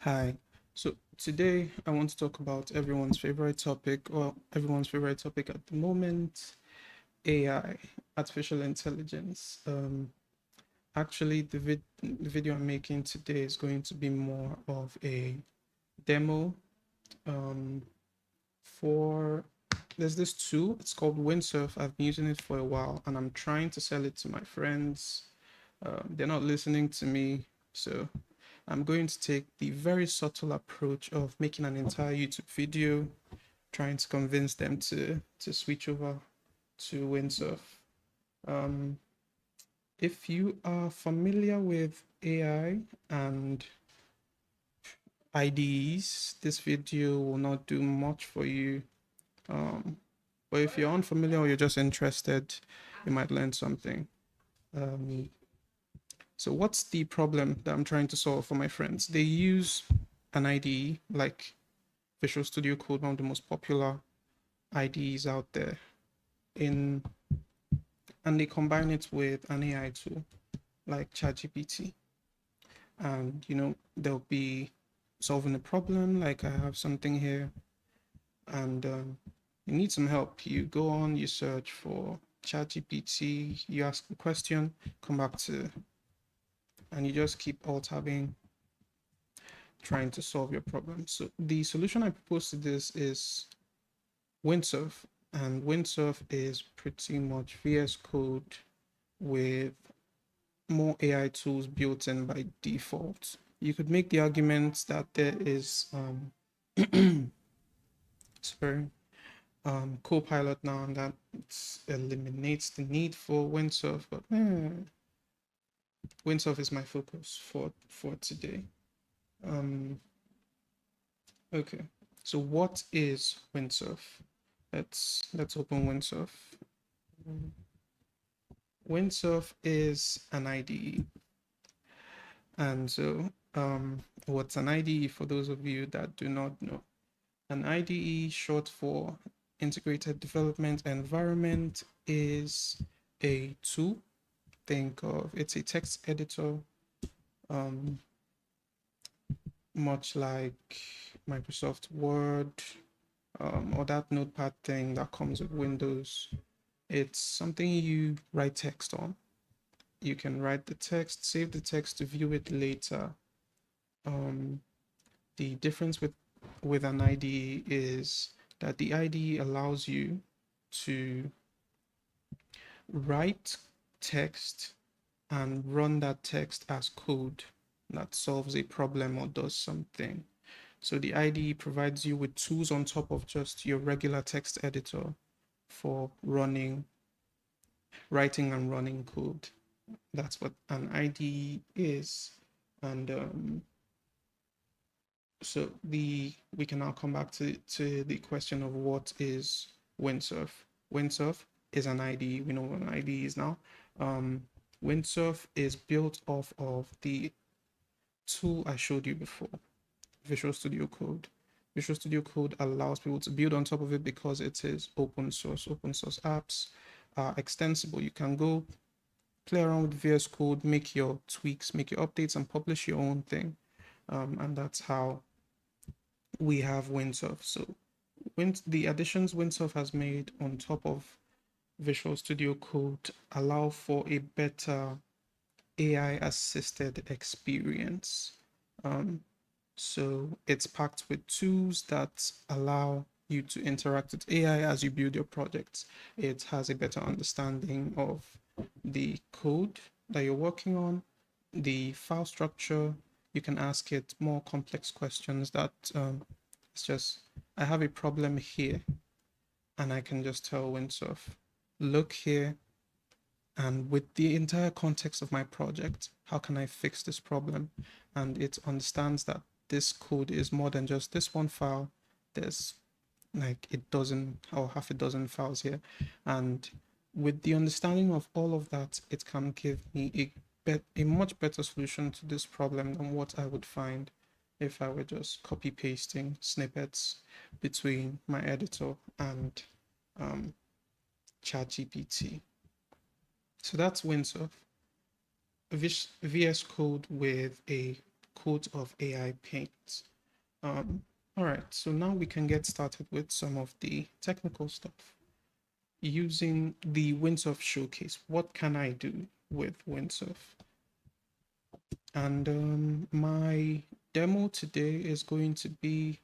Hi. So today I want to talk about everyone's favorite topic, or everyone's favorite topic at the moment, AI, artificial intelligence. Actually, the video I'm making today is going to be more of a demo. Um, for there's this tool. It's called Windsurf. I've been using it for a while, and I'm trying to sell it to my friends. They're not listening to me, so I'm going to take the very subtle approach of making an entire YouTube video, trying to convince them to switch over to Windsurf. Um, if you are familiar with AI and IDEs, this video will not do much for you. Um, but if you're unfamiliar or you're just interested, you might learn something. Um, so what's the problem that I'm trying to solve for my friends? They use an IDE like Visual Studio Code, one of the most popular IDEs out there, in and they combine it with an AI tool like ChatGPT. And they'll be solving a problem. Like I have something here, and you need some help. You go on, you search for ChatGPT, you ask the question, come back to, and you just keep alt tabbing, trying to solve your problem. So the solution I propose to this is Windsurf, and Windsurf is pretty much VS Code with more AI tools built in by default. You could make the argument that there is sorry, Copilot now, and that eliminates the need for Windsurf. But Windsurf is my focus for today. Um, okay, so what is Windsurf? Let's open Windsurf. Windsurf is an IDE. And so, what's an IDE for those of you that do not know? An IDE, short for Integrated Development Environment, is a tool. Think of it's a text editor, um, much like Microsoft Word, or that notepad thing that comes with Windows. It's something you write text on. You can write the text, save the text to view it later. Um, the difference with an IDE is that the IDE allows you to write text and run that text as code that solves a problem or does something. So the IDE provides you with tools on top of just your regular text editor for writing and running code. That's what an IDE is. And so we can now come back to the question of what is Windsurf. Windsurf is an IDE. We know what an IDE is now. Um, Windsurf is built off of the tool I showed you before, Visual Studio Code. Visual Studio Code allows people to build on top of it because it is open source. Open source apps are extensible. You can go play around with VS Code, make your tweaks, make your updates, and publish your own thing. And that's how we have Windsurf. So the additions Windsurf has made on top of Visual Studio Code allow for a better AI assisted experience. Um, so it's packed with tools that allow you to interact with AI as you build your projects. It has a better understanding of the code that you're working on, the file structure. You can ask it more complex questions that it's just, I have a problem here, and I can just tell Windsurf, look here, and with the entire context of my project, how can I fix this problem? And it understands that this code is more than just this one file. There's like a dozen or half a dozen files here. And with the understanding of all of that, it can give me a much better solution to this problem than what I would find if I were just copy pasting snippets between my editor and um, ChatGPT. So that's Windsurf. VS Code with a coat of AI Paint. All right, so now we can get started with some of the technical stuff. Using the Windsurf Showcase, what can I do with Windsurf? And my demo today is going to be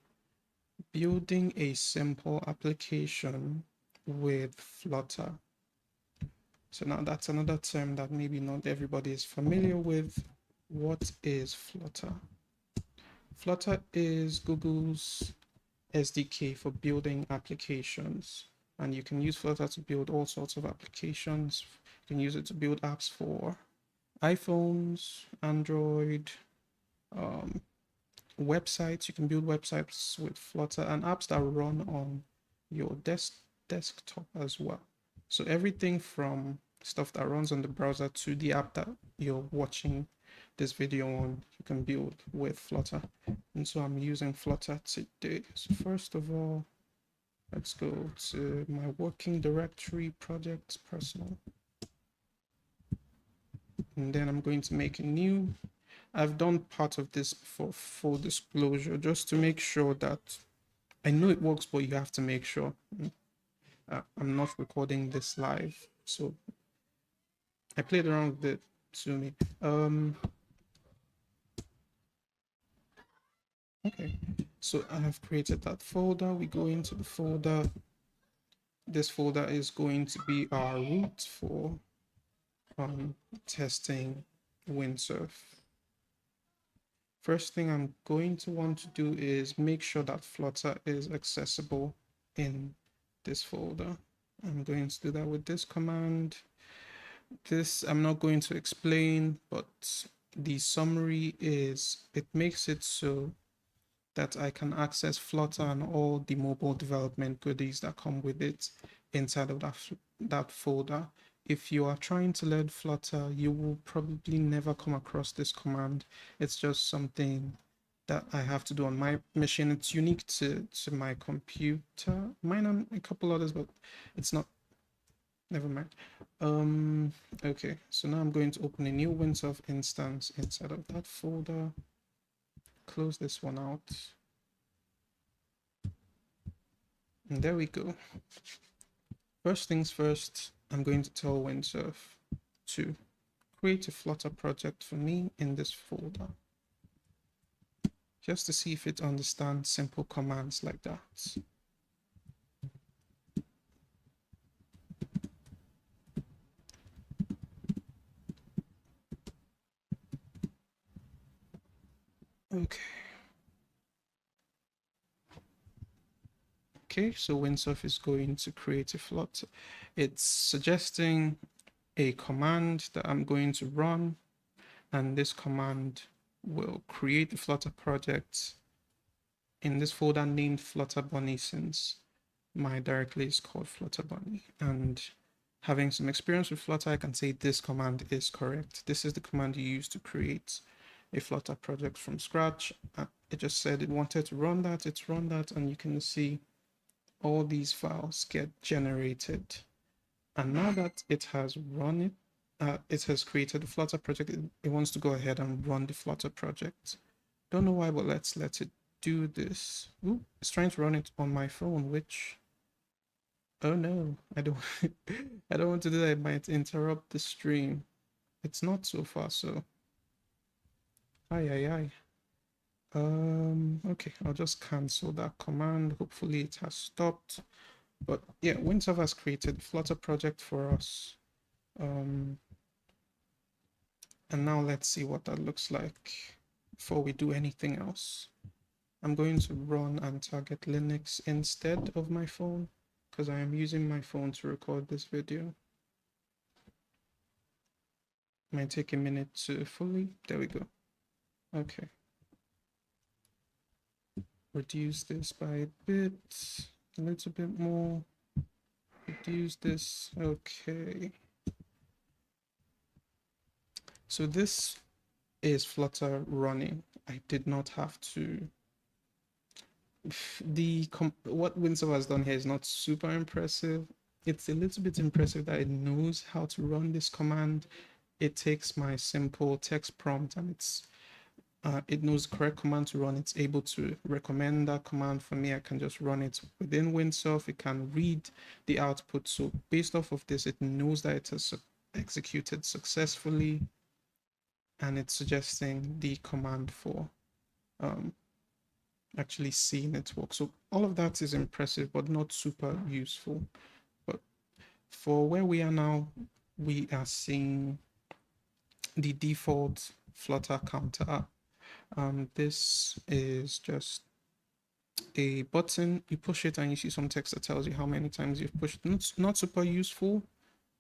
building a simple application with Flutter. So now that's another term that maybe not everybody is familiar with. What is Flutter? Flutter is Google's SDK for building applications. And you can use Flutter to build all sorts of applications. You can use it to build apps for iPhones, Android, websites. You can build websites with Flutter and apps that run on your desktop as well. So everything from stuff that runs on the browser to the app that you're watching this video on, you can build with Flutter. And so I'm using Flutter today. So first of all, let's go to my working directory, projects, personal. And then I'm going to make a new. I've done part of this for full disclosure, just to make sure that I know it works, but you have to make sure. I'm not recording this live, so I played around with it to me. Okay, so I have created that folder. We go into the folder. This folder is going to be our root for testing Windsurf. First thing I'm going to want to do is make sure that Flutter is accessible in this folder. I'm going to do that with this command. This I'm not going to explain, but the summary is it makes it so that I can access Flutter and all the mobile development goodies that come with it inside of that folder. If you are trying to learn Flutter, you will probably never come across this command. It's just something that I have to do on my machine. It's unique to my computer, mine and a couple others, but it's not, never mind. Okay, so now I'm going to open a new Windsurf instance inside of that folder. Close this one out. And there we go. First things first, I'm going to tell Windsurf to create a Flutter project for me in this folder, just to see if it understands simple commands like that. Okay. Okay, so Windsurf is going to create a Flutter. It's suggesting a command that I'm going to run, and this command will create the Flutter project in this folder named Flutter Bunny, since my directory is called Flutter Bunny. And having some experience with Flutter, I can say this command is correct. This is the command you use to create a Flutter project from scratch. It just said it wanted to run that, it's run that, and you can see all these files get generated. And now that it has run it, it has created a Flutter project, it wants to go ahead and run the Flutter project. Don't know why, but let's let it do this. Ooh, it's trying to run it on my phone, which, oh no, I don't I don't want to do that. It might interrupt the stream. It's not so far, so aye. Okay, I'll just cancel that command. Hopefully it has stopped. But yeah, Windsurf has created Flutter project for us. And now let's see what that looks like before we do anything else. I'm going to run and target Linux instead of my phone, because I am using my phone to record this video. Might take a minute to fully, there we go. Okay. Reduce this by a bit, a little bit more. Reduce this, okay. So this is Flutter running. I did not have to. What Windsurf has done here is not super impressive. It's a little bit impressive that it knows how to run this command. It takes my simple text prompt and it's it knows the correct command to run. It's able to recommend that command for me. I can just run it within Windsurf. It can read the output. So based off of this, it knows that it has executed successfully, and it's suggesting the command for um, actually seeing it work. So all of that is impressive, but not super useful. But for where we are now, we are seeing the default Flutter counter app. This is just a button. You push it and you see some text that tells you how many times you've pushed. Not super useful,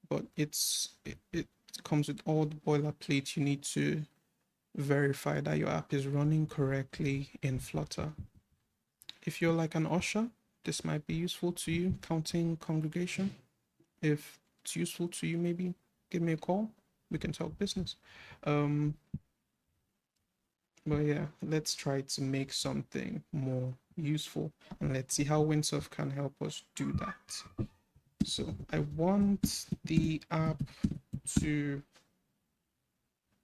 but it comes with all the boilerplate you need to verify that your app is running correctly in Flutter. If you're like an usher, this might be useful to you, counting congregation. If it's useful to you, maybe give me a call. We can talk business. Um, but yeah, let's try to make something more useful, and let's see how Windsurf can help us do that. So I want the app to,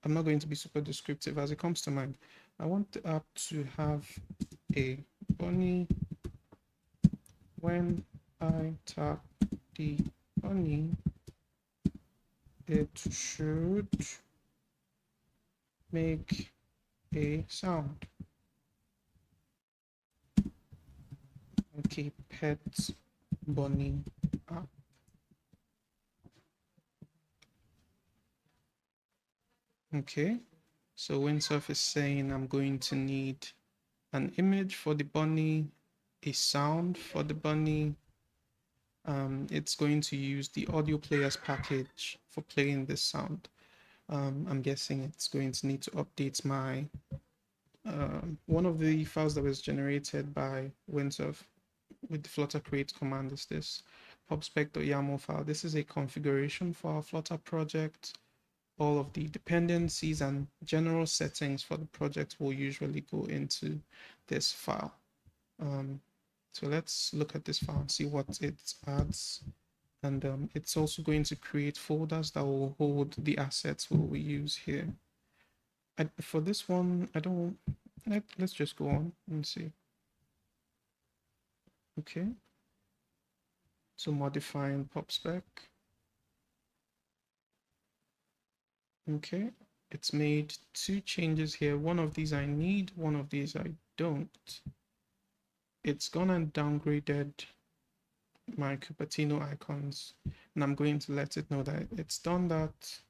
I'm not going to be super descriptive as it comes to mind. I want the app to have a bunny. When I tap the bunny, it should make a sound. Okay, pet bunny app. Okay, so Windsurf is saying I'm going to need an image for the bunny, a sound for the bunny. It's going to use the audio players package for playing this sound. I'm guessing it's going to need to update my one of the files that was generated by Windsurf with the Flutter create command is this pubspec.yaml file. This is a configuration for our Flutter project. All of the dependencies and general settings for the project will usually go into this file. So let's look at this file and see what it adds. And it's also going to create folders that will hold the assets we use here. For this one, I don't, let's just go on and see. Okay. So modifying PubSpec. Okay. It's made two changes here. One of these I need, one of these I don't. It's gone and downgraded my Cupertino icons, and I'm going to let it know that it's done that.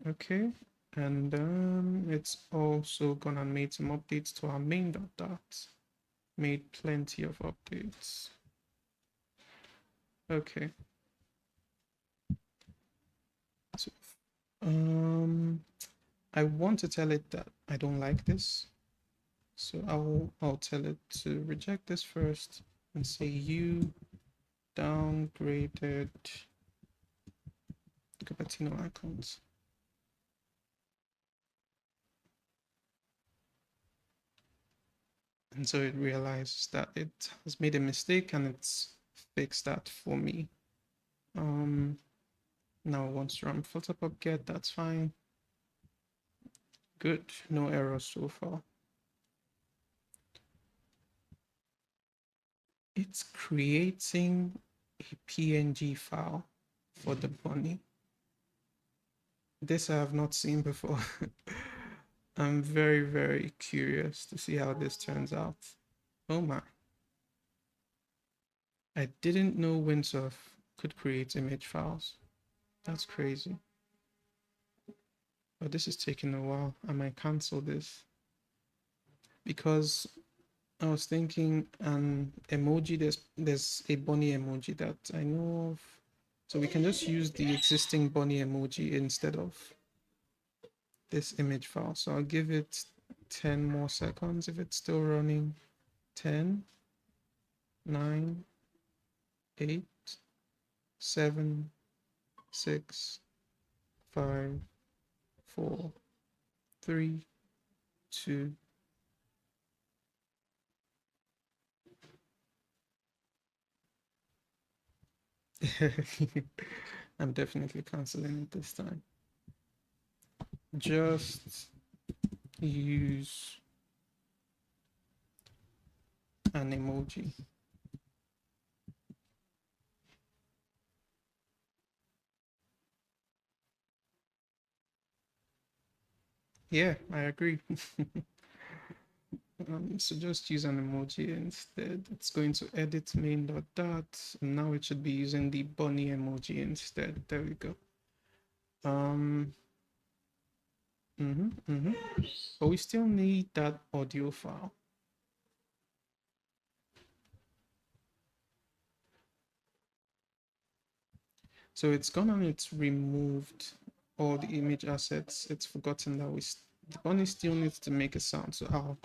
Okay, and it's also gone and made some updates to our main.dart. Made plenty of updates. Okay. So, I want to tell it that I don't like this. So I'll tell it to reject this first and say you downgraded Cupertino icons. And so it realizes that it has made a mistake and it's fixed that for me. Now it wants to run Flutter get, that's fine. Good, no errors so far. It's creating a PNG file for the bunny. This I have not seen before. I'm very, very curious to see how this turns out. Oh my. I didn't know Windsurf could create image files. That's crazy. But this is taking a while. I might cancel this because I was thinking an emoji, there's a bunny emoji that I know of. So we can just use the existing bunny emoji instead of this image file. So I'll give it 10 more seconds if it's still running. 10, 9, 8, 7, 6, 5, 4, 3, 2. I'm definitely canceling it this time. just use an emoji. Yeah, I agree. So just use an emoji instead. It's going to edit main dot dot, and now it should be using the bunny emoji instead. There we go. But we still need that audio file. So it's gone and it's removed all the image assets. It's forgotten that the bunny still needs to make a sound. So I'll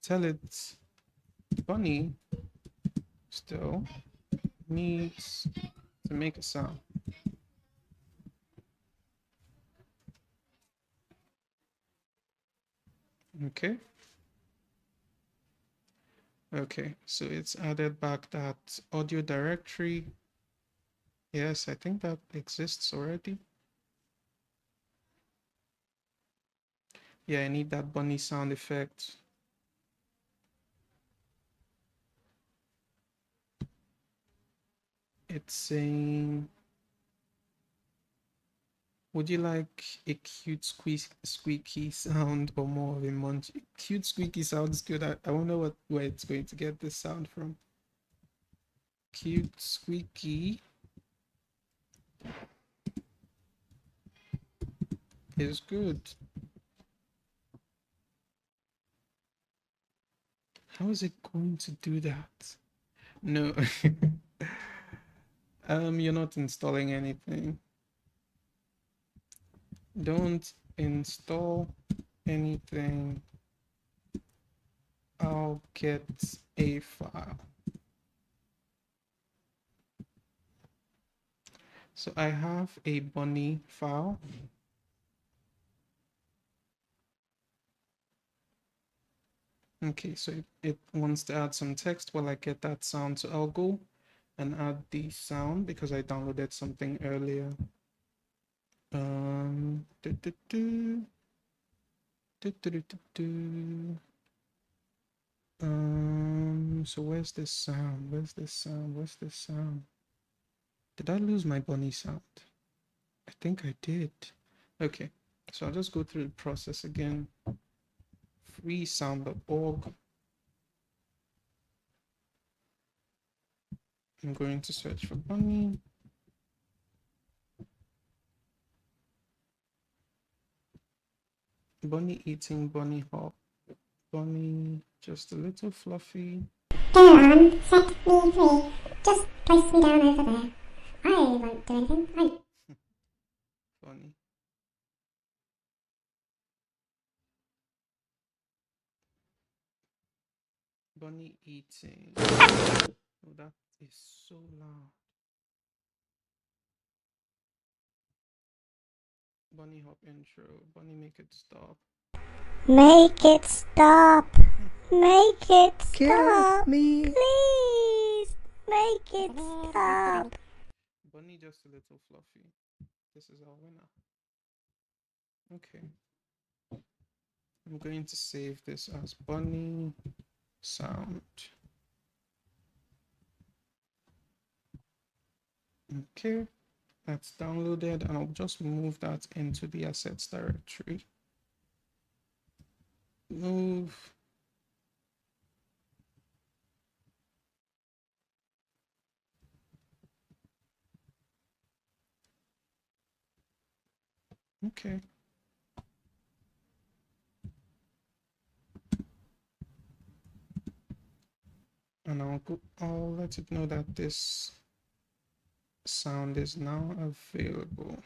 tell it bunny still needs to make a sound. Okay. Okay, so it's added back that audio directory. Yes, I think that exists already. Yeah, I need that bunny sound effect. It's saying, would you like a cute squeaky sound or more of a munch? Cute squeaky sounds good. I wonder where it's going to get this sound from. Cute squeaky is good. How is it going to do that? No. You're not installing anything. Don't install anything. I'll get a file. So I have a bunny file. Okay, so it wants to add some text while I get that sound. So I'll go and add the sound because I downloaded something earlier. Do, do, do. Do, do, do, do, do. So where's this sound? Where's this sound? Where's this sound? Did I lose my bunny sound? I think I did. Okay, so I'll just go through the process again. Freesound.org. I'm going to search for bunny. Bunny eating bunny hop. Bunny just a little fluffy. Go on, set me free. Just place me down over there. I won't do anything. Bunny. Bunny eating. Oh, that is so loud. Bunny hop intro. Bunny make it stop. Make it stop. Make it stop. Kill me. Please. Make it stop. Bunny just a little fluffy. This is our winner. Okay. I'm going to save this as bunny sound. Okay, that's downloaded, and I'll just move that into the assets directory. Move. Okay. And I'll let it know that this sound is now available.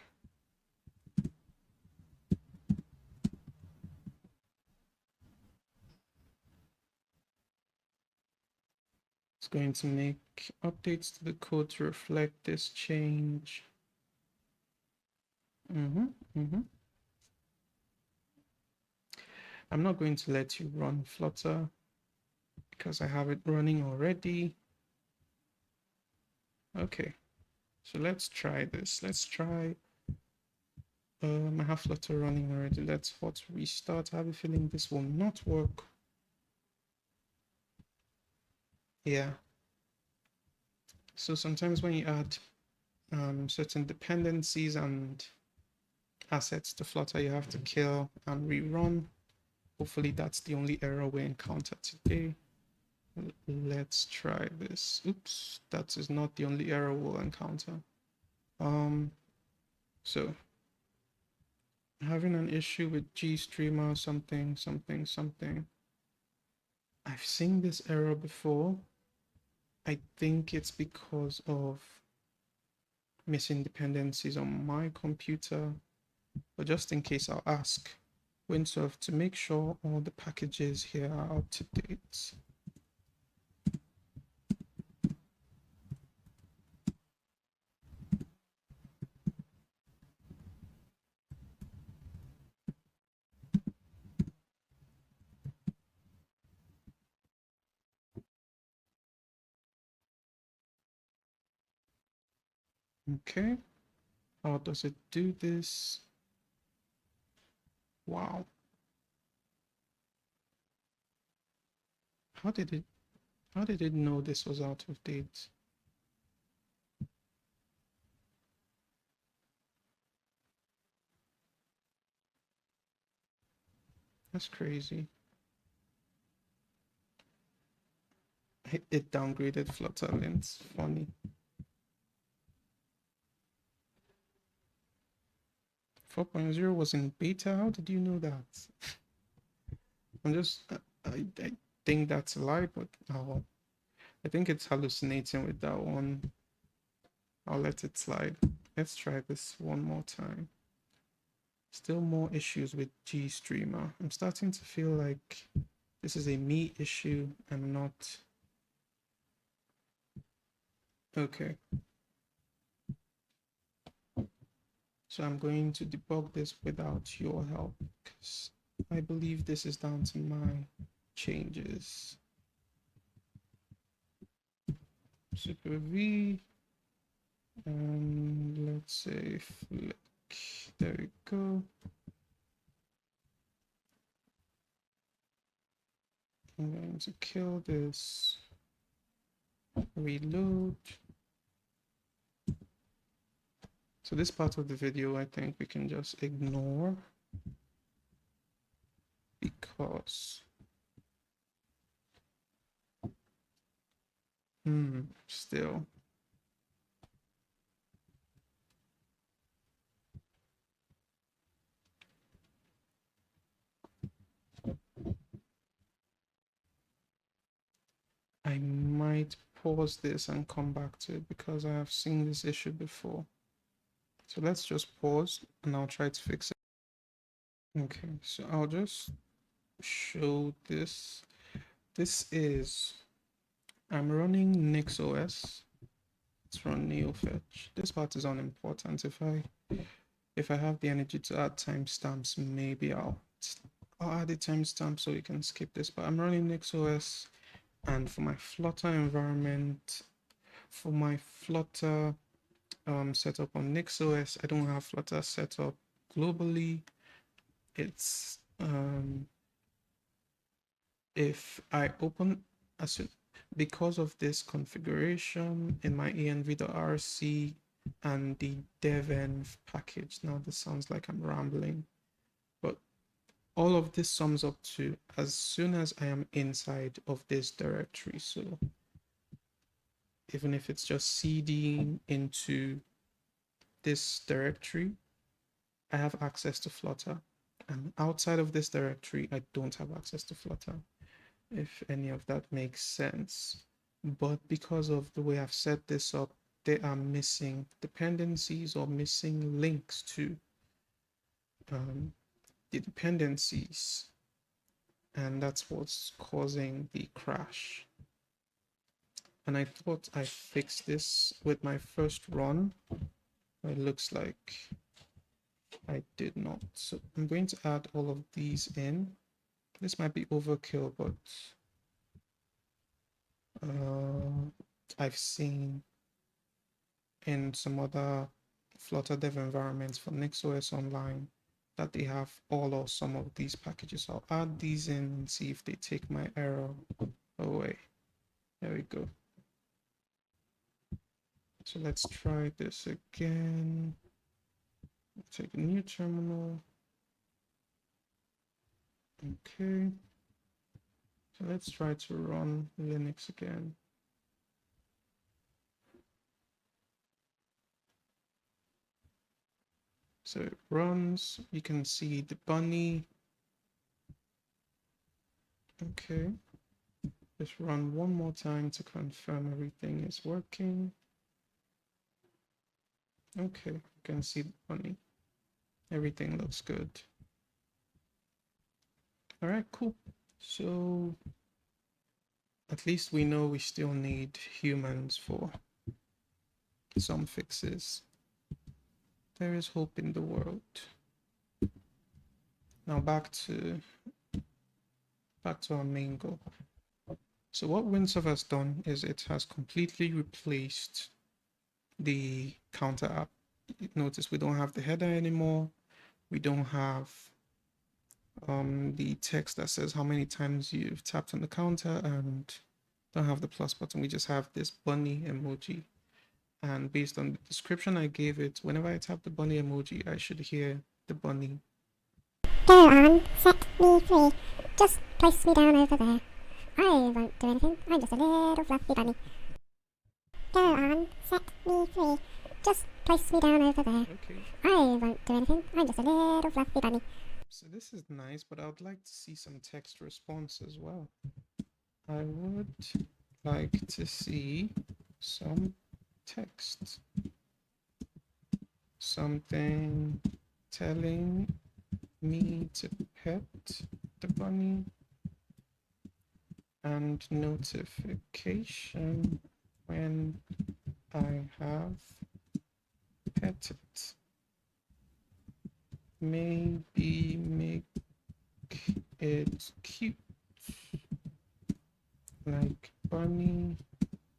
It's going to make updates to the code to reflect this change. I'm not going to let you run Flutter because I have it running already. Okay, so let's try this. Let's try I have Flutter running already. Let's hot restart. I have a feeling this will not work. Yeah. So sometimes when you add certain dependencies and assets to Flutter, you have to kill and rerun. Hopefully that's the only error we encounter today. Let's try this. Oops, that is not the only error we'll encounter. So having an issue with GStreamer something. I've seen this error before. I think it's because of missing dependencies on my computer, but just in case, I'll ask Windsurf to make sure all the packages here are up to date. Okay, how does it do this? Wow. How did it know this was out of date? That's crazy. It downgraded Flutter lints. Funny. 4.0 was in beta. How did you know that? I'm just, I think that's a lie, but I think it's hallucinating with that one. I'll let it slide. Let's try this one more time. Still more issues with GStreamer. I'm starting to feel like this is a me issue and not. Okay. So I'm going to debug this without your help because I believe this is down to my changes. Super V, and let's say flick. There we go. I'm going to kill this. Reload. So this part of the video, I think we can just ignore because still. I might pause this and come back to it because I have seen this issue before. So let's just pause and I'll try to fix it. Okay, so I'll just show this. I'm running NixOS. Let's run NeoFetch. This part is unimportant. If I have the energy to add timestamps, maybe I'll add a timestamp so you can skip this. But I'm running NixOS, and for my Flutter environment, for my Flutter setup on NixOS, I don't have Flutter set up globally. It's if I open because of this configuration in my env.rc and the devenv package. Now this sounds like I'm rambling, but all of this sums up to as soon as I am inside of this directory. So even if it's just cding into this directory, I have access to Flutter. And outside of this directory, I don't have access to Flutter, if any of that makes sense. But because of the way I've set this up, they are missing dependencies or missing links to the dependencies. And that's what's causing the crash. And I thought I fixed this with my first run. It looks like I did not. So I'm going to add all of these in. This might be overkill, but I've seen in some other Flutter dev environments for NextOS Online that they have all or some of these packages. I'll add these in and see if they take my error away. There we go. So let's try this again. Take a new terminal. Okay. So let's try to run Linux again. So it runs, you can see the bunny. Okay. Just run one more time to confirm everything is working. Okay, you can see the bunny. Everything looks good. All right, cool. So at least we know we still need humans for some fixes. There is hope in the world. Now back to our main goal. So what Windsurf has done is it has completely replaced the counter app. Notice we don't have the header anymore. We don't have the text that says how many times you've tapped on the counter, and don't have the plus button. We just have this bunny emoji. And based on the description I gave it, whenever I tap the bunny emoji, I should hear the bunny. Go on, set me free. Just place me down over there. I won't do anything. I'm just a little fluffy bunny. Go on, set me free. Just place me down over there. Okay. I won't do anything. I'm just a little fluffy bunny. So this is nice, but I would like to see some text response as well. I would like to see some text. Something telling me to pet the bunny, and notification when I have pet it. Maybe make it cute, like bunny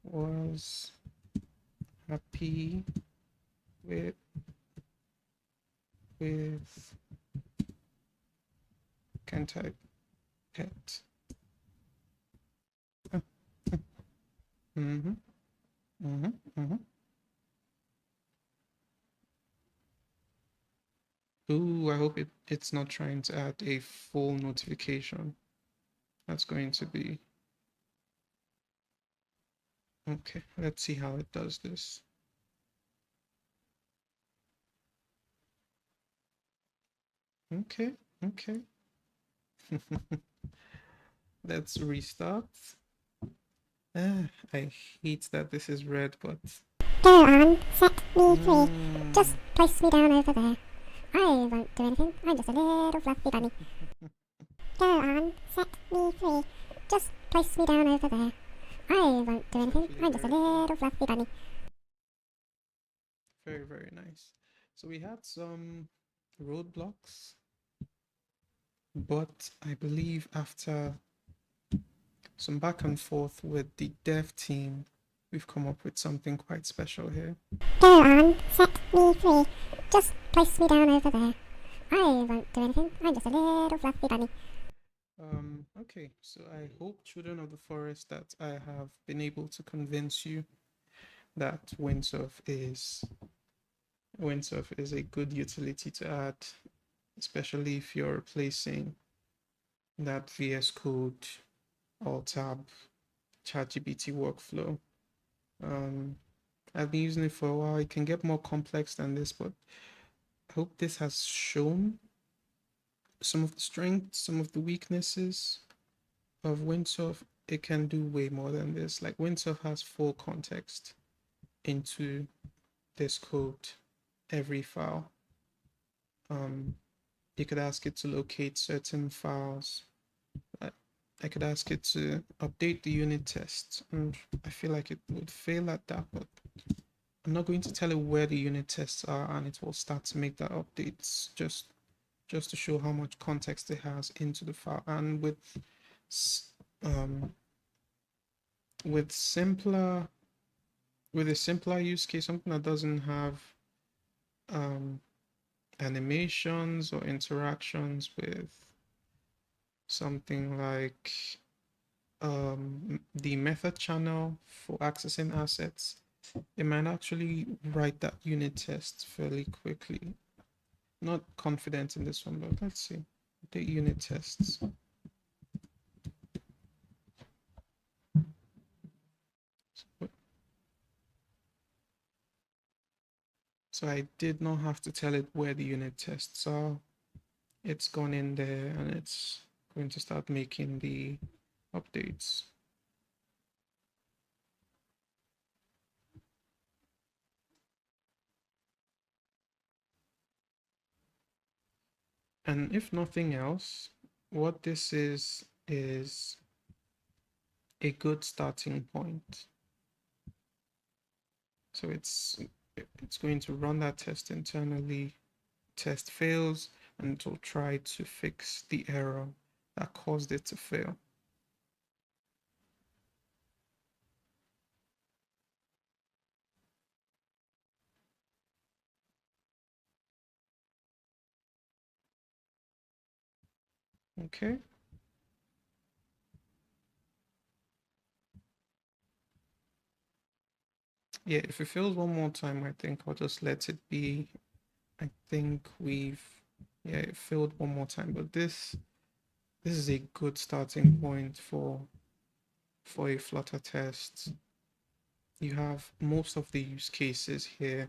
was happy with can type pet. Mm-hmm. Mm-hmm. Mm-hmm. Ooh, I hope it's not trying to add a full notification. That's going to be okay. Let's see how it does this. Okay, okay. Let's restart. I hate that this is red, but Go on, set me free. Just place me down over there. I won't do anything. I'm just a little fluffy bunny. Go on, set me free. Just place me down over there. I won't do anything. I'm just a little fluffy bunny. very, very nice. So we had some roadblocks, but I believe after some back and forth with the dev team, we've come up with something quite special here. Go on, set me free. Just place me down over there. I won't do anything. I'm just a little fluffy bunny. Okay, so I hope, Children of the Forest, that I have been able to convince you that Windsurf is a good utility to add, especially if you're replacing that VS Code Alt-Tab ChatGPT workflow. I've been using it for a while. It can get more complex than this, but I hope this has shown some of the strengths, some of the weaknesses of Windsurf. It can do way more than this. Like Windsurf has full context into this code, every file. You could ask it to locate certain files. I could ask it to update the unit test, and I feel like it would fail at that, but I'm not going to tell it where the unit tests are, and it will start to make that updates just to show how much context it has into the file. And with a simpler use case, something that doesn't have animations or interactions with something like the method channel for accessing assets, it might actually write that unit test fairly quickly. Not confident in this one, but let's see. The unit tests. So I did not have to tell it where the unit tests are. It's gone in there and it's going to start making the updates. And if nothing else, what this is a good starting point. So it's going to run that test internally. Test fails, and it will try to fix the error that caused it to fail. Okay. Yeah, if it fails one more time, I think I'll just let it be. I think yeah, it failed one more time, but this is a good starting point for a Flutter test. You have most of the use cases here.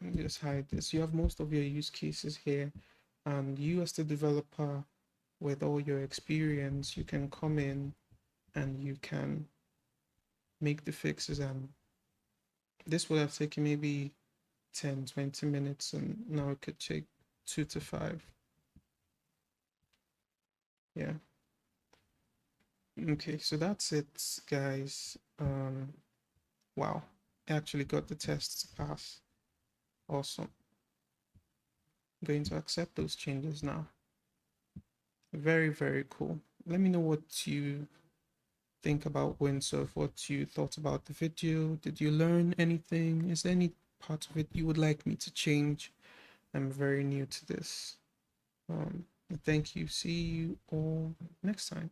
Let me just hide this. You have most of your use cases here, and you as the developer, with all your experience, you can come in and you can make the fixes, and this would have taken maybe 10-20 minutes, and now it could take 2 to 5. Yeah. Okay, so that's it, guys. Wow, I actually got the tests pass. Awesome. I'm going to accept those changes now. Very, very cool. Let me know what you think about Windsurf, what you thought about the video. Did you learn anything? Is there any part of it you would like me to change? I'm very new to this. Thank you. See you all next time.